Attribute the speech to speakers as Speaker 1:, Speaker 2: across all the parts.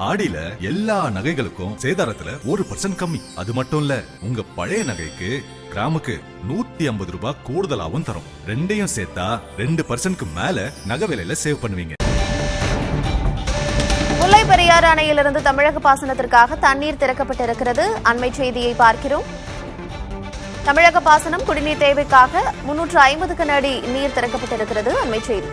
Speaker 1: ஆடியில எல்லா நகைகளுக்கும் சேதாரத்துல 1% கம்மி. அது மட்டும் இல்ல, உங்க பழைய நகைக்கு கிராமுக்கு 150 ரூபாய் கூடுதலாவும் தரும். ரெண்டையும் சேர்த்தா 2% மேல நகை விலையில சேவ் பண்ணுவீங்க.
Speaker 2: முல்லை பெரியாறு அணையிலிருந்து தமிழக பாசனத்திற்காக தண்ணீர் திறக்கப்பட்டிருக்கிறது. அண்மை செய்தியை பார்க்கிறோம். தமிழக பாசனம் குடிநீர் தேவைக்காக 350 கன அடி நீர் திறக்கப்பட்டிருக்கிறது. அண்மை செய்தி.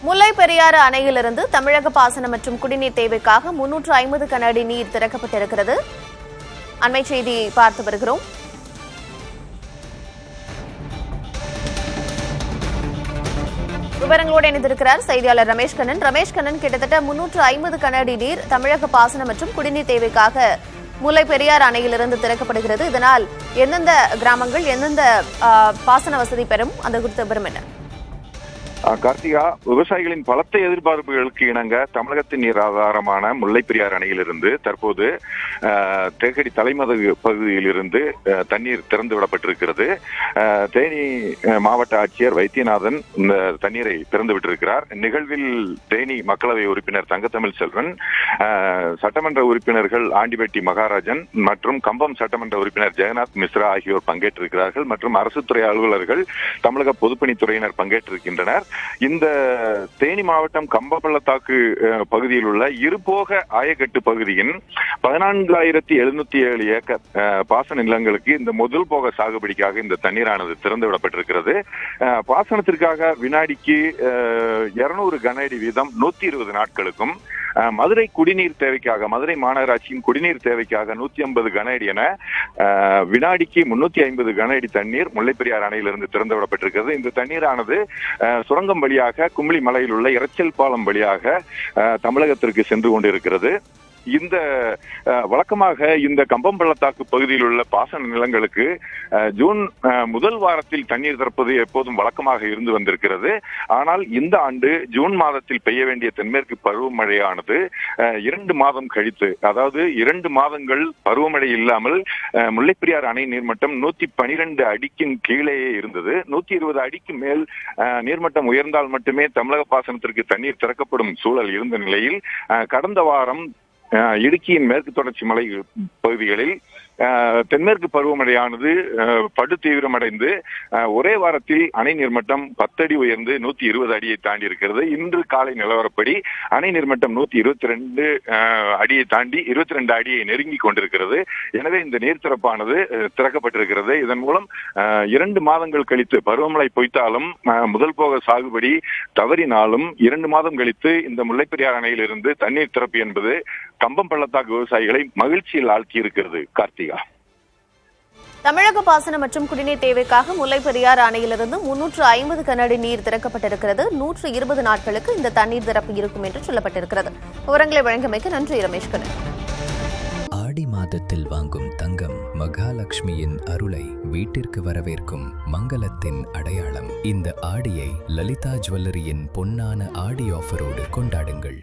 Speaker 2: முல்லை பெரியாறு அணையிலிருந்து தமிழக பாசனம் மற்றும் குடிநீர் தேவைக்காக 350 கன அடி நீர் திறக்கப்பட்டிருக்கிறது. அண்மை செய்தியை பார்த்து வருகிறோம். விவரங்களோடு இணைந்திருக்கிறார் செய்தியாளர் ரமேஷ் கண்ணன். ரமேஷ் கண்ணன், கிட்டத்தட்ட 350 கன அடி நீர் தமிழக பாசனம் மற்றும் குடிநீர் தேவைக்காக முல்லை பெரியாறு அணையிலிருந்து திறக்கப்படுகிறது. இதனால் எந்தெந்த கிராமங்கள் எந்தெந்த பாசன வசதி பெறும், அந்த குறித்த விவரம் என்ன?
Speaker 3: கார்த்திகா, விவசாயிகளின் பலத்த எதிர்பார்ப்புகளுக்கு இணங்க தமிழகத்தின் நீர் ஆதாரமான முல்லை பெரியாறு அணையிலிருந்து தற்போது தேக்கடி தலைமதகு பகுதியிலிருந்து தண்ணீர் திறந்து விடப்பட்டிருக்கிறது. தேனி மாவட்ட ஆட்சியர் வைத்தியநாதன் இந்த தண்ணீரை திறந்து விட்டிருக்கிறார். நிகழ்வில் தேனி மக்களவை உறுப்பினர் தங்கத்தமிழ் செல்வன், சட்டமன்ற உறுப்பினர்கள் ஆண்டிபட்டி மகாராஜன் மற்றும் கம்பம் சட்டமன்ற உறுப்பினர் ஜெகநாத் மிஸ்ரா ஆகியோர் பங்கேற்றிருக்கிறார்கள். மற்றும் அரசுத்துறை அலுவலர்கள், தமிழக பொதுப்பணித்துறையினர் பங்கேற்றிருக்கின்றனர். இந்த தேனி மாவட்டம் கம்பப்பள்ளத்தாக்கு பகுதியில் உள்ள இருபோக ஆயக்கட்டு பகுதியின் 14,707 ஏக்கர் பாசன நிலங்களுக்கு இந்த முதல் போக சாகுபடிக்காக இந்த தண்ணீரானது திறந்து விடப்பட்டிருக்கிறது. பாசனத்திற்காக வினாடிக்கு 200 கன அடி வீதம் 120 நாட்களுக்கும், மதுரை குடிநீர் தேவைக்காக, மதுரை மாநகராட்சியின் குடிநீர் தேவைக்காக 150 கன அடி என வினாடிக்கு 350 கன அடி தண்ணீர் முல்லை பெரியாறு அணையிலிருந்து திறந்து விடப்பட்டிருக்கிறது. இந்த தண்ணீரானது சுரங்கம் வழியாக கும்ளி மலையில் உள்ள இரைச்சல் பாலம் வழியாக தமிழகத்திற்கு சென்று கொண்டிருக்கிறது. இந்த வழக்கமாக இந்த கம்பம் பள்ளத்தாக்கு பகுதியில் உள்ள பாசன நிலங்களுக்கு ஜூன் முதல் வாரத்தில் தண்ணீர் திறப்பது எப்போதும் வழக்கமாக இருந்து வந்திருக்கிறது. ஆனால் இந்த ஆண்டு ஜூன் மாதத்தில் பெய்ய வேண்டிய தென்மேற்கு பருவமழையானது 2 மாதம் கழித்து, அதாவது 2 மாதங்கள் பருவமழை இல்லாமல் முல்லைப்பெரியாறு அணை நீர்மட்டம் 112 அடிக்கும் கீழேயே இருந்தது. 120 அடிக்கு மேல் நீர்மட்டம் உயர்ந்தால் மட்டுமே தமிழக பாசனத்திற்கு தண்ணீர் திறக்கப்படும் சூழல் இருந்த நிலையில் கடந்த வாரம் இடுக்கியின் மேற்கு தொடர்ச்சி மலை பகுதிகளில் தென்மேற்கு பருவமழையானது படு தீவிரமடைந்து ஒரே வாரத்தில் அணை நீர்மட்டம் 10 அடி உயர்ந்து 120 அடியை தாண்டி இருக்கிறது. இன்று காலை நிலவரப்படி அணை நீர்மட்டம் 122 அடியை தாண்டி 22 அடியை நெருங்கி கொண்டிருக்கிறது. எனவே இந்த நீர் திறப்பானது திறக்கப்பட்டிருக்கிறது. இதன் மூலம் 2 மாதங்கள் கழித்து, பருவமழை பொய்த்தாலும் முதல் போக சாகுபடி தவறினாலும் 2 மாதம் கழித்து இந்த முல்லைப்பெரியாறு அணையிலிருந்து தண்ணீர் திறப்பு என்பது கம்பம் பள்ளத்தாக்கு விவசாயிகளை மகிழ்ச்சியில் ஆழ்த்தி இருக்கிறது. கார்த்திகா,
Speaker 2: தமிழக பாசனம் மற்றும் குடிநீர் தேவைக்காக முல்லை பெரியாறு அணையிலிருந்து 350 கன அடி நீர் திறக்கப்பட்டிருக்கிறது. 120 நாட்களுக்கு இந்த தண்ணீர் திறப்பு இருக்கும் என்று சொல்லப்பட்டிருக்கிறது. விவரங்களை வழங்கியமைக்கு நன்றி ரமேஷ் கண்ணன்.
Speaker 4: ஆடி மாதத்தில் வாங்கும் தங்கம் மகாலட்சுமியின் அருளை வீட்டிற்கு வரவேற்கும் மங்களத்தின் அடையாளம். இந்த ஆடியை லலிதா ஜுவல்லரியின் பொன்னான ஆடி ஆஃபரோடு கொண்டாடுங்கள்.